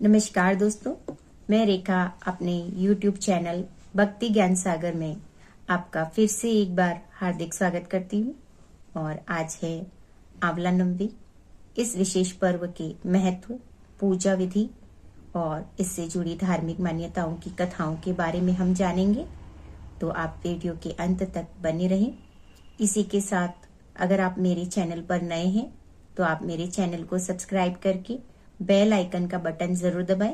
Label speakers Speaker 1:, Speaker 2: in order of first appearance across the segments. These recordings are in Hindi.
Speaker 1: नमस्कार दोस्तों, मैं रेखा अपने YouTube चैनल भक्ति ज्ञान सागर में आपका फिर से एक बार हार्दिक स्वागत करती हूँ। और आज है आंवला नवमी। इस विशेष पर्व के महत्व, पूजा विधि और इससे जुड़ी धार्मिक मान्यताओं की कथाओं के बारे में हम जानेंगे, तो आप वीडियो के अंत तक बने रहें। इसी के साथ अगर आप मेरे चैनल पर नए हैं तो आप मेरे चैनल को सब्सक्राइब करके बेल आइकन का बटन जरूर दबाएं।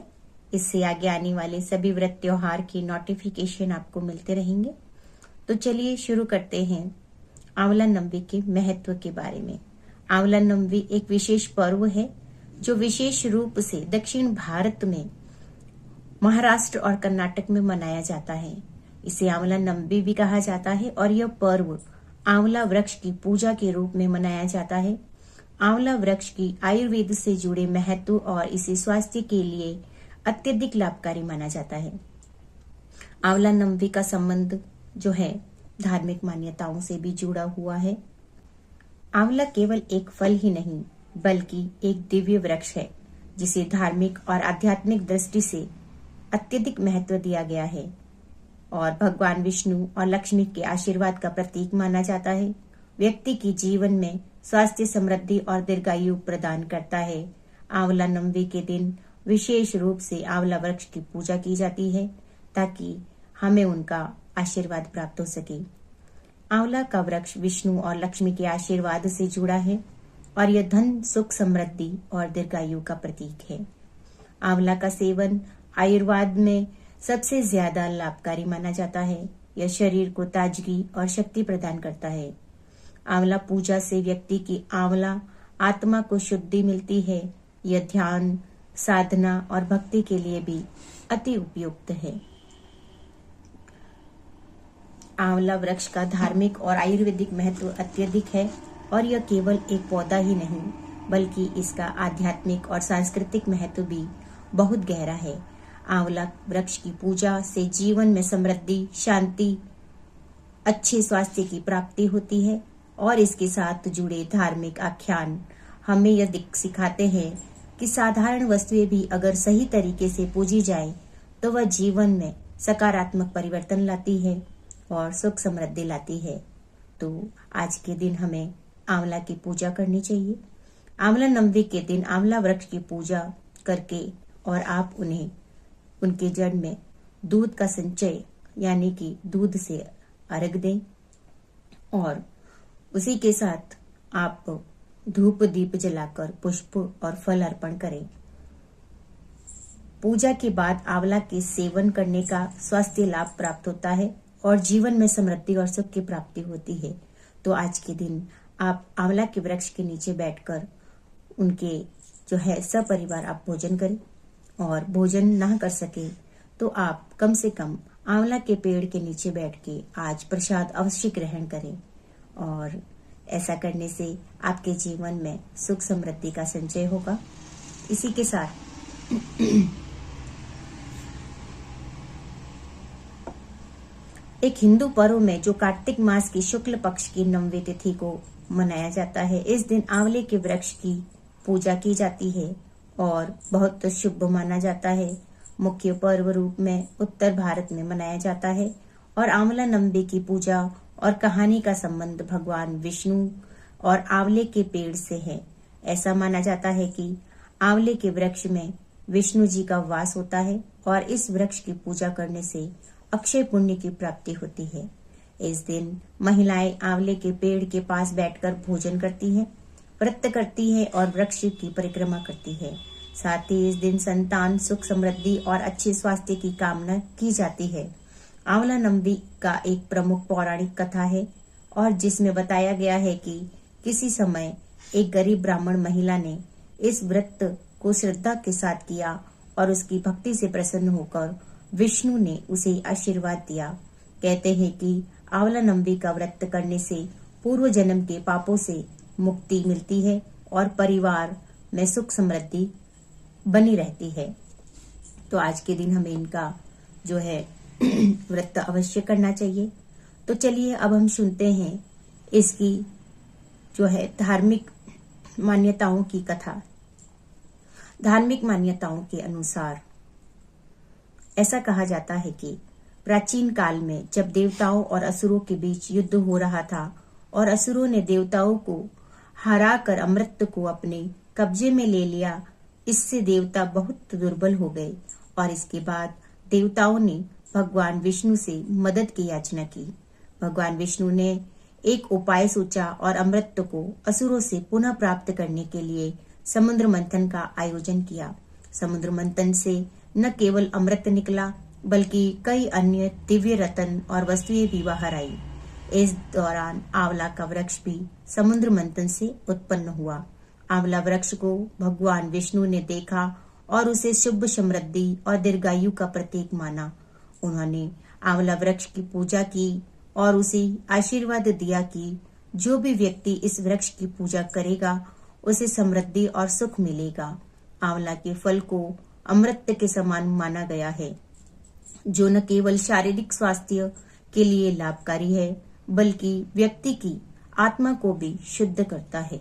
Speaker 1: इससे आगे आने वाले सभी व्रत त्योहार की नोटिफिकेशन आपको मिलते रहेंगे। तो चलिए शुरू करते हैं आंवला नवमी के महत्व के बारे में। आंवला नवमी एक विशेष पर्व है जो विशेष रूप से दक्षिण भारत में महाराष्ट्र और कर्नाटक में मनाया जाता है। इसे आंवला नवमी भी कहा जाता है और यह पर्व आंवला वृक्ष की पूजा के रूप में मनाया जाता है। आंवला वृक्ष की आयुर्वेद से जुड़े महत्व और इसे स्वास्थ्य के लिए अत्यधिक लाभकारी माना जाता है। आंवला नवमी का संबंध जो है धार्मिक मान्यताओं से भी जुड़ा हुआ है। आंवला केवल एक फल ही नहीं बल्कि एक दिव्य वृक्ष है जिसे धार्मिक और आध्यात्मिक दृष्टि से अत्यधिक महत्व दिया गया है और भगवान विष्णु और लक्ष्मी के आशीर्वाद का प्रतीक माना जाता है। व्यक्ति की जीवन में स्वास्थ्य, समृद्धि और दीर्घायु प्रदान करता है। आंवला नवमी के दिन विशेष रूप से आंवला वृक्ष की पूजा की जाती है ताकि हमें उनका आशीर्वाद प्राप्त हो सके। आंवला का वृक्ष विष्णु और लक्ष्मी के आशीर्वाद से जुड़ा है और यह धन, सुख, समृद्धि और दीर्घायु का प्रतीक है। आंवला का सेवन आयुर्वेद में सबसे ज्यादा लाभकारी माना जाता है। यह शरीर को ताजगी और शक्ति प्रदान करता है। आंवला पूजा से व्यक्ति की आंवला आत्मा को शुद्धि मिलती है। यह ध्यान, साधना और भक्ति के लिए भी अति उपयुक्त है। आंवला वृक्ष का धार्मिक और आयुर्वेदिक महत्व अत्यधिक है और यह केवल एक पौधा ही नहीं बल्कि इसका आध्यात्मिक और सांस्कृतिक महत्व भी बहुत गहरा है। आंवला वृक्ष की पूजा से जीवन में समृद्धि, शांति, अच्छे स्वास्थ्य की प्राप्ति होती है और इसके साथ जुड़े धार्मिक आख्यान हमें यह सिखाते हैं कि साधारण वस्तुएं भी अगर सही तरीके से पूजी जाए तो वह जीवन में सकारात्मक परिवर्तन लाती है और सुख समृद्धि लाती है। तो आज के दिन हमें आंवला की पूजा करनी चाहिए। आंवला नवमी के दिन आंवला वृक्ष की पूजा करके और आप उन्हें उनके जड़ में दूध का संचय यानी कि दूध से अर्घ दें और उसी के साथ आप धूप दीप जलाकर पुष्प और फल अर्पण करें। पूजा के बाद आंवला के सेवन करने का स्वास्थ्य लाभ प्राप्त होता है और जीवन में समृद्धि और सुख की प्राप्ति होती है। तो आज के दिन आप आंवला के वृक्ष के नीचे बैठकर उनके जो है सपरिवार आप भोजन करें और भोजन ना कर सके तो आप कम से कम आंवला के पेड़ के नीचे बैठ के आज प्रसाद अवश्य ग्रहण करें और ऐसा करने से आपके जीवन में सुख समृद्धि का संचय होगा। इसी के साथ एक हिंदू पर्व में जो कार्तिक मास की शुक्ल पक्ष की नवमी तिथि को मनाया जाता है, इस दिन आंवले के वृक्ष की पूजा की जाती है और बहुत शुभ माना जाता है। मुख्य पर्व रूप में उत्तर भारत में मनाया जाता है और आंवला नवमी की पूजा और कहानी का संबंध भगवान विष्णु और आंवले के पेड़ से है। ऐसा माना जाता है कि आंवले के वृक्ष में विष्णु जी का वास होता है और इस वृक्ष की पूजा करने से अक्षय पुण्य की प्राप्ति होती है। इस दिन महिलाएं आंवले के पेड़ के पास बैठकर भोजन करती हैं, व्रत करती है और वृक्ष की परिक्रमा करती है। साथ ही इस दिन संतान, सुख, समृद्धि और अच्छे स्वास्थ्य की कामना की जाती है। आंवला नवमी का एक प्रमुख पौराणिक कथा है और जिसमें बताया गया है कि किसी समय एक गरीब ब्राह्मण महिला ने इस व्रत को श्रद्धा के साथ किया और उसकी भक्ति से प्रसन्न होकर विष्णु ने उसे आशीर्वाद दिया। कहते हैं कि आंवला नवमी का व्रत करने से पूर्व जन्म के पापों से मुक्ति मिलती है और परिवार में सुख समृद्धि बनी रहती है। तो आज के दिन हमें इनका जो है व्रत अवश्य करना चाहिए। तो चलिए अब हम सुनते हैं इसकी जो है धार्मिक मान्यताओं की कथा। धार्मिक मान्यताओं के अनुसार ऐसा कहा जाता है कि प्राचीन काल में जब देवताओं और असुरों के बीच युद्ध हो रहा था और असुरों ने देवताओं को हराकर अमृत को अपने कब्जे में ले लिया, इससे देवता बहुत दुर्बल हो गए और इसके बाद देवताओं ने भगवान विष्णु से मदद की याचना की। भगवान विष्णु ने एक उपाय सोचा और अमृत को असुरों से पुनः प्राप्त करने के लिए समुद्र मंथन का आयोजन किया। समुद्र मंथन से न केवल अमृत निकला बल्कि कई अन्य दिव्य रत्न और वस्तुएं भी बाहर आई। इस दौरान आंवला का वृक्ष भी समुद्र मंथन से उत्पन्न हुआ। आंवला वृक्ष को भगवान विष्णु ने देखा और उसे शुभ समृद्धि और दीर्घायु का प्रतीक माना। उन्होंने आंवला वृक्ष की पूजा की और उसे आशीर्वाद दिया कि जो भी व्यक्ति इस वृक्ष की पूजा करेगा उसे समृद्धि और सुख मिलेगा। आंवला के फल को अमृत के समान माना गया है, जो न केवल शारीरिक स्वास्थ्य के लिए लाभकारी है बल्कि व्यक्ति की आत्मा को भी शुद्ध करता है।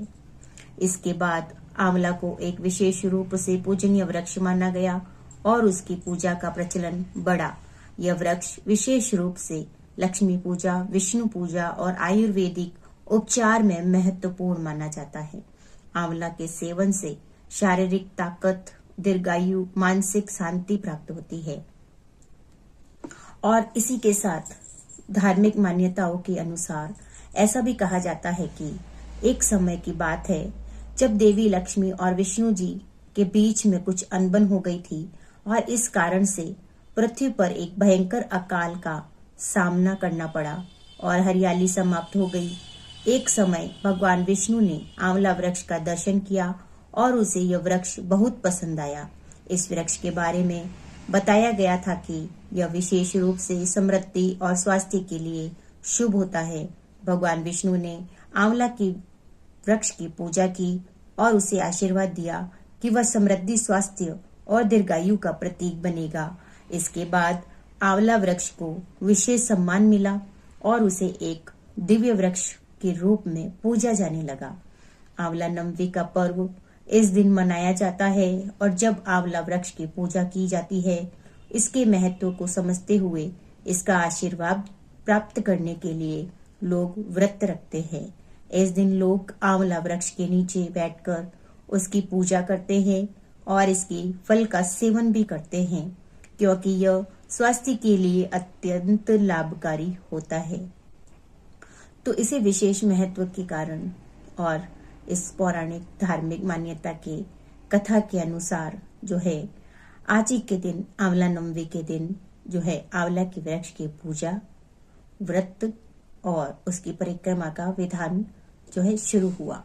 Speaker 1: इसके बाद आंवला को एक विशेष रूप से पूजनीय वृक्ष माना गया और उसकी पूजा का प्रचलन बढ़ा। यह वृक्ष विशेष रूप से लक्ष्मी पूजा, विष्णु पूजा और आयुर्वेदिक उपचार में महत्वपूर्ण माना जाता है। आंवला के सेवन से शारीरिक ताकत, दीर्घायु, मानसिक शांति प्राप्त होती है। और इसी के साथ धार्मिक मान्यताओं के अनुसार ऐसा भी कहा जाता है कि एक समय की बात है जब देवी लक्ष्मी और विष्णु जी के बीच में कुछ अनबन हो गई थी और इस कारण से पृथ्वी पर एक भयंकर अकाल का सामना करना पड़ा और हरियाली समाप्त हो गई। एक समय भगवान विष्णु ने आंवला वृक्ष का दर्शन किया और उसे यह वृक्ष बहुत पसंद आया। इस वृक्ष के बारे में बताया गया था कि यह विशेष रूप से समृद्धि और स्वास्थ्य के लिए शुभ होता है। भगवान विष्णु ने आंवला की वृक्ष की पूजा की और उसे आशीर्वाद दिया कि वह समृद्धि, स्वास्थ्य और दीर्घायु का प्रतीक बनेगा। इसके बाद आंवला वृक्ष को विशेष सम्मान मिला और उसे एक दिव्य वृक्ष के रूप में पूजा जाने लगा। आंवला नवमी का पर्व इस दिन मनाया जाता है और जब आंवला वृक्ष की पूजा की जाती है, इसके महत्व को समझते हुए इसका आशीर्वाद प्राप्त करने के लिए लोग व्रत रखते हैं। इस दिन लोग आंवला वृक्ष के नीचे बैठकर उसकी पूजा करते हैं और इसके फल का सेवन भी करते हैं क्योंकि यह स्वास्थ्य के लिए अत्यंत लाभकारी होता है। तो इसे विशेष महत्व के कारण और इस पौराणिक धार्मिक मान्यता के कथा के अनुसार जो है आज ही के दिन आंवला नवमी के दिन जो है आंवला के वृक्ष की पूजा, व्रत और उसकी परिक्रमा का विधान जो है शुरू हुआ।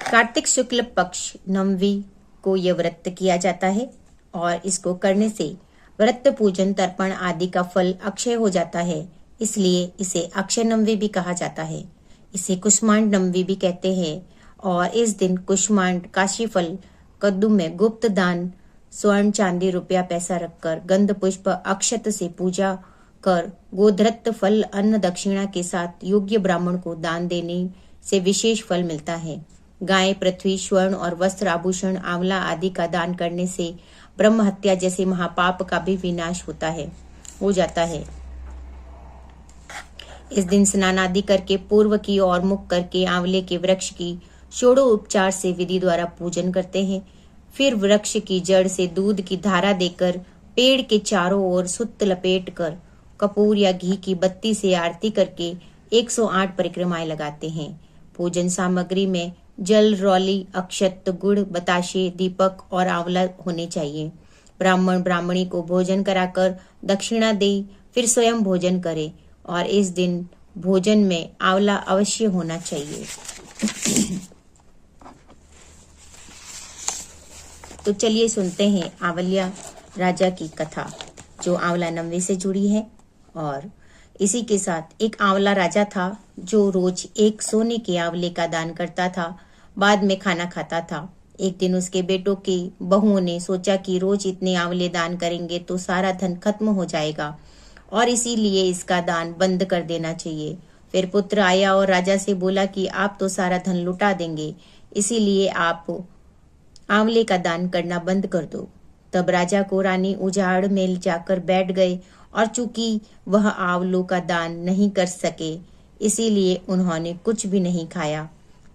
Speaker 1: कार्तिक शुक्ल पक्ष नवमी को यह व्रत किया जाता है और इसको करने से व्रत, पूजन, तर्पण आदि का फल अक्षय हो जाता है, इसलिए इसे अक्षय नवमी भी कहा जाता है। इसे कुष्मांड नवमी भी कहते हैं और इस दिन कुष्मांड, काशी फल, कद्दू में गुप्त दान, स्वर्ण, चांदी, रुपया, पैसा रखकर गंध पुष्प अक्षत से पूजा कर गोधृत फल, अन्न, दक्षिणा के साथ योग्य ब्राह्मण को दान देने से विशेष फल मिलता है। गाय, पृथ्वी, स्वर्ण और वस्त्र, आभूषण, आंवला आदि का दान करने से ब्रह्म हत्या जैसे महापाप का भी विनाश हो जाता है। इस दिन स्नान आदि करके पूर्व की ओर मुख करके आंवले के वृक्ष की षोडोपचार से विधि द्वारा पूजन करते हैं। फिर वृक्ष की जड़ से दूध की धारा देकर पेड़ के चारों ओर सुत लपेट कर कपूर या घी की बत्ती से आरती करके 108 परिक्रमाएं लगाते हैं। पूजन सामग्री में जल, रौली, अक्षत, गुड़, बताशे, दीपक और आंवला होने चाहिए। ब्राह्मण ब्राह्मणी को भोजन कराकर दक्षिणा दे, फिर स्वयं भोजन करे और इस दिन भोजन में आंवला अवश्य होना चाहिए। तो चलिए सुनते हैं आंवलिया राजा की कथा जो आंवला नवमी से जुड़ी है। और इसी के साथ एक आंवला राजा था जो रोज एक सोने के आंवले का दान करता था, बाद में खाना खाता था। एक दिन उसके बेटों की बहुओं ने सोचा कि रोज इतने आंवले दान करेंगे तो सारा धन खत्म हो जाएगा और इसीलिए इसका दान बंद कर देना चाहिए। फिर पुत्र आया और राजा से बोला कि आप तो सारा धन लुटा देंगे, इसीलिए आप आंवले का दान करना बंद कर दो। तब राजा को रानी उजाड़ में जाकर बैठ गए और चूंकि वह आंवलों का दान नहीं कर सके, इसीलिए उन्होंने कुछ भी नहीं खाया।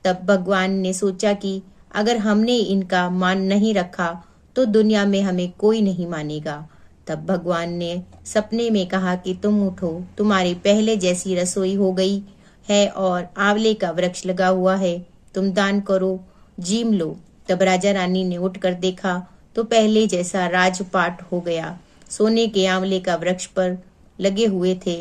Speaker 1: तब भगवान ने सोचा कि अगर हमने इनका मान नहीं रखा तो दुनिया में हमें कोई नहीं मानेगा। तब भगवान ने सपने में कहा कि तुम उठो, तुम्हारी पहले जैसी रसोई हो गई है और आंवले का वृक्ष लगा हुआ है, तुम दान करो, जीम लो। तब राजा रानी ने उठकर देखा तो पहले जैसा राजपाट हो गया, सोने के आंवले का वृक्ष पर लगे हुए थे।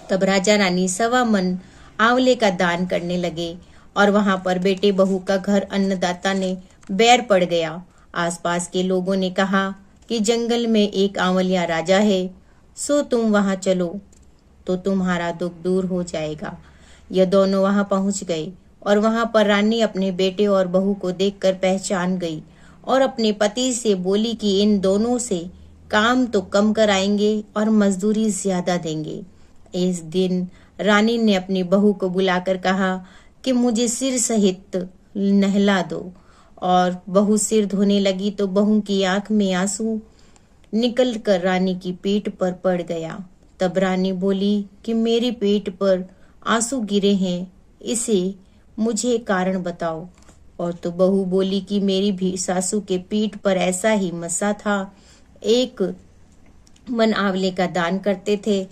Speaker 1: तब राजा रानी सवा मन आंवले का दान करने लगे और वहां पर बेटे बहू का घर अन्नदाता ने बैर पड़ गया। आसपास के लोगों ने कहा कि जंगल में एक आंवलिया राजा है, सो तुम वहां चलो तो तुम्हारा दुख दूर हो जाएगा। ये दोनों वहां पहुंच गए और वहां पर रानी अपने बेटे और बहू को देखकर पहचान गई और अपने पति से बोली कि इन दोनों से काम तो कम कराएंगे और मजदूरी ज्यादा देंगे। इस दिन रानी ने अपनी बहू को बुलाकर कहा कि मुझे सिर सहित नहला दो, और बहू सिर धोने लगी तो बहू की आंख में आंसू निकलकर रानी की पीठ पर पड़ गया। तब रानी बोली कि मेरी पीठ पर आंसू गिरे हैं, इसे मुझे कारण बताओ। और तो बहू बोली कि मेरी भी सासू के पीठ पर ऐसा ही मसा था, एक मन आंवले का दान करते थे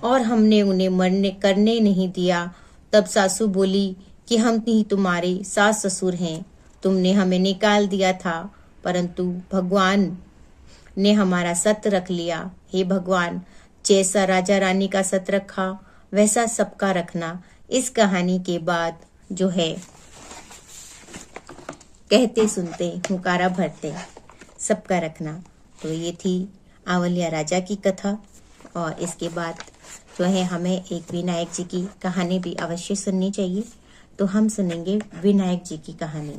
Speaker 1: और हमने उन्हें मरने करने नहीं दिया। तब सासू बोली कि हम ही तुम्हारे सास ससुर हैं, तुमने हमें निकाल दिया था, परंतु भगवान ने हमारा सत रख लिया। हे भगवान, जैसा राजा रानी का सत रखा वैसा सबका रखना। इस कहानी के बाद जो है कहते सुनते हुकारा भरते सबका रखना। तो ये थी आंवलिया राजा की कथा। और इसके बाद जो है हमें एक विनायक जी की कहानी भी अवश्य सुननी चाहिए। तो हम सुनेंगे विनायक जी की कहानी।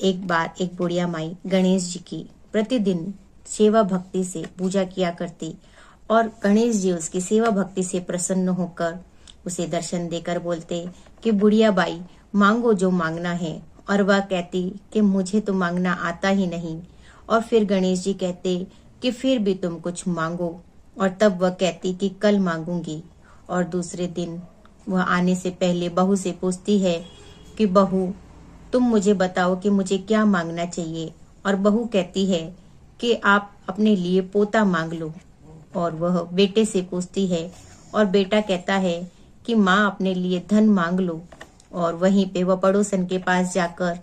Speaker 1: एक बार एक बुढ़िया माई गणेश जी की प्रतिदिन सेवा भक्ति से पूजा किया करती और गणेश जी उसकी सेवा भक्ति से प्रसन्न होकर उसे दर्शन देकर बोलते कि बुढ़िया बाई, मांगो जो मांगना है। और वह कहती कि मुझे तो मांगना आता ही नहीं। और फिर गणेश जी कहते कि फिर भी तुम कुछ मांगो। और तब वह कहती कि कल मांगूंगी। और दूसरे दिन वह आने से पहले बहू से पूछती है कि बहू, तुम मुझे बताओ कि मुझे क्या मांगना चाहिए। और बहू कहती है कि आप अपने लिए पोता मांग लो। और वह बेटे से पूछती है और बेटा कहता है कि माँ अपने लिए धन मांग लो। और वहीं पे वह पड़ोसन के पास जाकर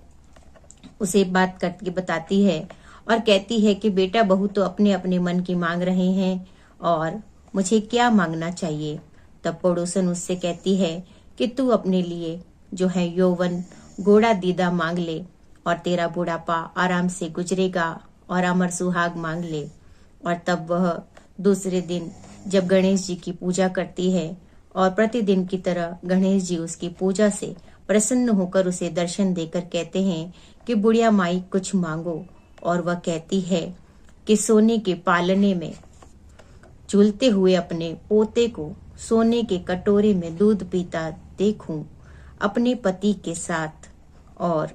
Speaker 1: उसे बात करके बताती है और कहती है कि बेटा बहू तो अपने अपने मन की मांग रहे हैं और मुझे क्या मांगना चाहिए। तब पड़ोसन उससे कहती है कि तू अपने लिए जो है यौवन घोड़ा दीदा मांग ले और तेरा बुढ़ापा आराम से गुजरेगा और अमर सुहाग मांग ले। और तब वह दूसरे दिन जब गणेश जी की पूजा करती है और प्रतिदिन की तरह गणेश जी उसकी पूजा से प्रसन्न होकर उसे दर्शन देकर कहते हैं कि बुढ़िया माई कुछ मांगो। और वह कहती है कि सोने के पालने में झूलते हुए अपने पोते को सोने के कटोरे में दूध पीता देखूं अपने पति के साथ। और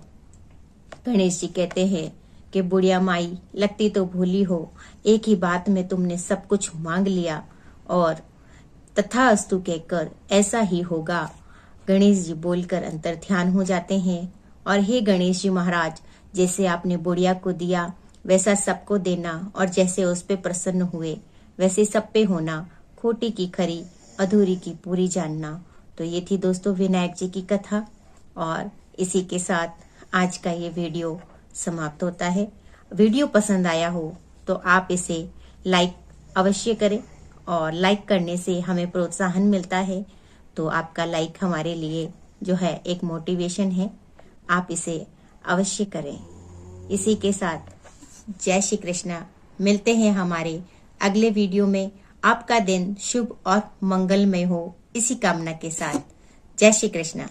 Speaker 1: गणेश जी कहते हैं कि बुढ़िया माई, लगती तो भूली हो, एक ही बात में तुमने सब कुछ मांग लिया और तथास्तु कहकर ऐसा ही होगा। गणेश जी बोलकर अंतर ध्यान हो जाते हैं और हे गणेश जी महाराज, जैसे आपने बुढ़िया को दिया वैसा सबको देना और जैसे उस पे प्रसन्न हुए वैसे सब पे होना, खोटी की खरी अधूरी की पूरी जानना। तो ये थी दोस्तों विनायक जी की कथा और इसी के साथ आज का ये वीडियो समाप्त होता है। वीडियो पसंद आया हो तो आप इसे लाइक अवश्य करें और लाइक करने से हमें प्रोत्साहन मिलता है। तो आपका लाइक हमारे लिए जो है एक मोटिवेशन है, आप इसे अवश्य करें। इसी के साथ जय श्री कृष्णा। मिलते हैं हमारे अगले वीडियो में। आपका दिन शुभ और मंगलमय हो इसी कामना के साथ। जय श्री कृष्णा।